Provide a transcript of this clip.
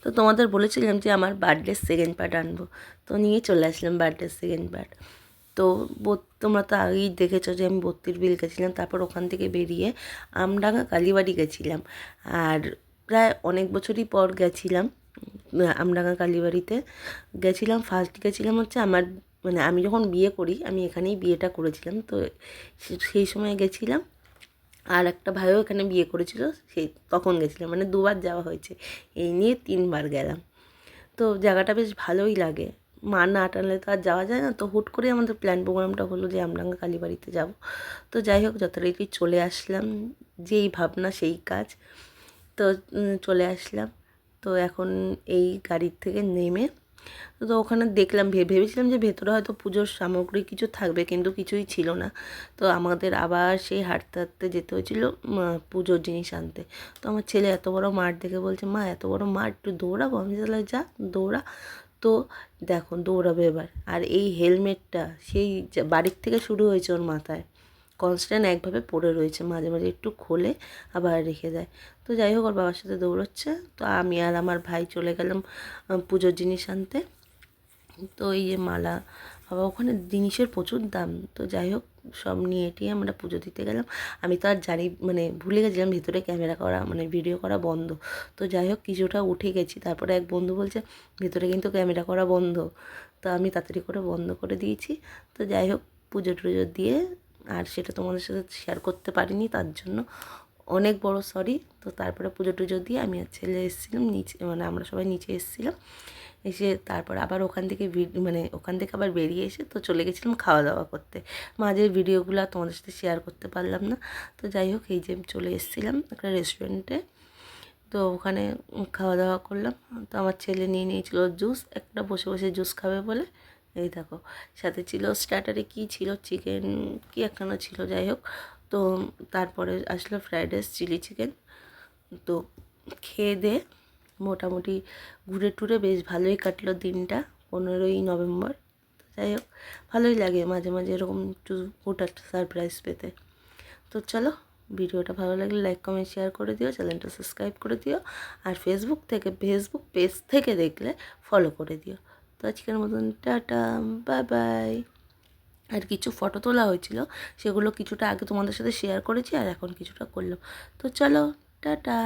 তো তোমাদের বলেছিলাম যে আমার বার্থডের সেকেন্ড পার্ট আনবো, তো নিয়ে চলে আসলাম বার্থডের সেকেন্ড পার্ট। তো তোমরা তো আগেই দেখেছো যে আমি বত্তির বিল গেছিলাম, তারপর ওখান থেকে বেরিয়ে আমডাঙ্গা কালীবাড়ি গেছিলাম। আর প্রায় অনেক বছরই পর গেছিলাম আমডাঙ্গা কালীবাড়িতে। গেছিলাম ফার্স্ট গেছিলাম হচ্ছে আমার মানে আমি যখন বিয়ে করি আমি এখানেই বিয়েটা করেছিলাম, তো সেই সময় গেছিলাম। আর একটা ভাইও এখানে বিয়ে করেছিল, সেই তখন গেছিলাম, মানে দুবার যাওয়া হয়েছে, এই নিয়ে 3বার গেলাম। তো জায়গাটা বেশ ভালোই লাগে, মা না টানলে তো আর যাওয়া যায় না। তো হুট করে আমাদের প্ল্যান প্রোগ্রামটা হলো যে আমডাঙ্গা কালীবাড়িতে যাব। তো যাই হোক যথারীতি চলে আসলাম, যেই ভাবনা সেই কাজ। তো চলে আসলাম। তো এখন এই গাড়ির থেকে নেমে তো ওখানে দেখলাম, ভেবেছিলাম যে ভেতরে হয়তো পুজোর সামগ্রী কিছু থাকবে, কিন্তু কিছুই ছিল না। তো আমাদের আবার সেই হাঁটতে হাঁটতে যেতে হয়েছিল পুজোর জিনিস আনতে। তো আমার ছেলে এত বড় মাঠ দেখে বলছে, মা এত বড় মাঠ একটু দৌড়াবো? আমি তাহলে যা দৌড়া। তো দেখো দৌড়াবে এবার। আর এই হেলমেটটা সেই বাড়ির থেকে শুরু হয়েছে ওর মাথায়, কনস্ট্যান্ট একভাবে পড়ে রয়েছে, মাঝে মাঝে একটু খোলে আবার রেখে দেয়। তো যাই হোক ওর বাবার সাথে দৌড়চ্ছে। তো আমি আর আমার ভাই চলে গেলাম পুজোর জিনিস আনতে। তো এই যে মালা, আবার ওখানে জিনিসের প্রচুর দাম। তো যাই হোক সব নিয়ে টিয়ে আমরা পুজো দিতে গেলাম। আমি তো আর জানি মানে ভুলে গেছিলাম ভিতরে ক্যামেরা করা মানে ভিডিও করা বন্ধ। তো যাই হোক কিছুটা উঠে গেছি, তারপরে এক বন্ধু বলছে ভিতরে কিন্তু ক্যামেরা করা বন্ধ। তো আমি তাড়াতাড়ি করে বন্ধ করে দিয়েছি। তো যাই হোক পুজো টুজো দিয়ে, আর সেটা তোমাদের সাথে শেয়ার করতে পারিনি, তার জন্য অনেক বড় সরি। তো তারপরে পুজো টুজো দিয়ে আমি আর ছেলে এসেছিলাম নিচে, মানে আমরা সবাই নিচে এসেছিলাম। এসে তারপর আবার ওখান থেকে মানে ওখান থেকে আবার বেরিয়ে এসে তো চলে গেছিলাম খাওয়া দাওয়া করতে। মাঝের ভিডিওগুলো তোমাদের সাথে শেয়ার করতে পারলাম না। তো যাই হোক এই যে চলে এসেছিলাম একটা রেস্টুরেন্টে। তো ওখানে খাওয়া দাওয়া করলাম। তো আমার ছেলে নিয়ে নিয়েছিল জুস, একটা বসে বসে জুস খাবে বলে। এই দেখো সাথে ছিল স্টার্টারে কী ছিল, চিকেন কি একখানা ছিল, যাই হোক। তো তারপরে আসলো ফ্রাইড রাইস, চিলি চিকেন। তো খেয়ে দেয়ে মোটামুটি ঘুরে টুরে বেশ ভালোই কাটলো দিনটা, 15ই নভেম্বর। তো যাই হোক ভালোই লাগে মাঝে মাঝে এরকম একটু হুটহাট সারপ্রাইজ পেতে। তো চলো ভিডিওটা ভালো লাগলে লাইক কমেন্ট শেয়ার করে দিও, চ্যানেলটা সাবস্ক্রাইব করে দিও। আর ফেসবুক পেজ থেকে দেখলে ফলো করে দিও। তো আজকের মতন টাটা, বাই বাই। আর কিছু ফটো তোলা হয়েছিল, সেগুলো কিছুটা আগে তোমাদের সাথে শেয়ার করেছি আর এখন কিছুটা করলাম। তো চলো টাটা।